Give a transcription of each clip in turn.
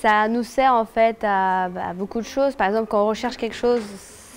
Ça nous sert en fait à beaucoup de choses. Par exemple, quand on recherche quelque chose,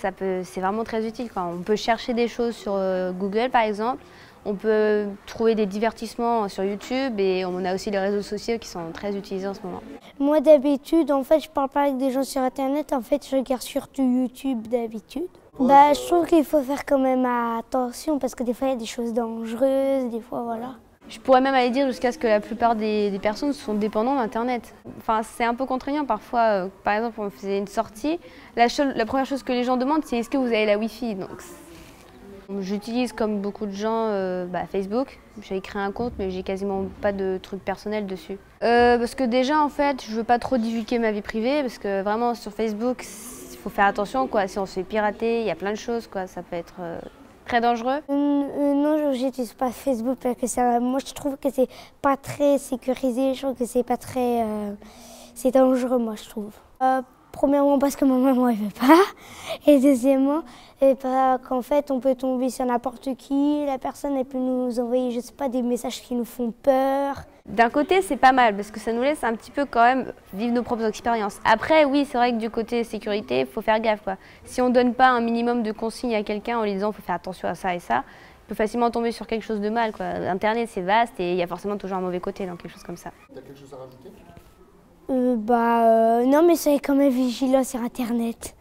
c'est vraiment très utile. On peut chercher des choses sur Google par exemple. On peut trouver des divertissements sur YouTube et on a aussi les réseaux sociaux qui sont très utilisés en ce moment. Moi d'habitude, en fait, je parle pas avec des gens sur Internet. En fait, je regarde surtout YouTube d'habitude. Je trouve qu'il faut faire quand même attention parce que des fois, il y a des choses dangereuses, des fois, voilà. Je pourrais même aller dire jusqu'à ce que la plupart des personnes sont dépendantes d'Internet. Enfin, c'est un peu contraignant parfois. Par exemple, on faisait une sortie. La première chose que les gens demandent, c'est est-ce que vous avez la Wi-Fi. Donc, j'utilise comme beaucoup de gens Facebook. J'ai créé un compte, mais j'ai quasiment pas de trucs personnels dessus. Parce que déjà, en fait, je veux pas trop divulguer ma vie privée, parce que vraiment sur Facebook, il faut faire attention, quoi. Si on se fait pirater, il y a plein de choses, quoi. Ça peut être très dangereux. Non, j'utilise pas Facebook parce que moi je trouve que c'est pas très sécurisé. Je trouve que c'est pas très, c'est dangereux, moi je trouve. Premièrement parce que ma maman elle veut pas, et deuxièmement qu'en fait on peut tomber sur n'importe qui, la personne elle peut nous envoyer je sais pas des messages qui nous font peur. D'un côté c'est pas mal parce que ça nous laisse un petit peu quand même vivre nos propres expériences. Après oui c'est vrai que du côté sécurité il faut faire gaffe quoi. Si on donne pas un minimum de consignes à quelqu'un en lui disant faut faire attention à ça et ça, il peut facilement tomber sur quelque chose de mal quoi. Internet c'est vaste et il y a forcément toujours un mauvais côté dans quelque chose comme ça. T'as quelque chose à rajouter ? Non mais soyez quand même vigilant sur Internet.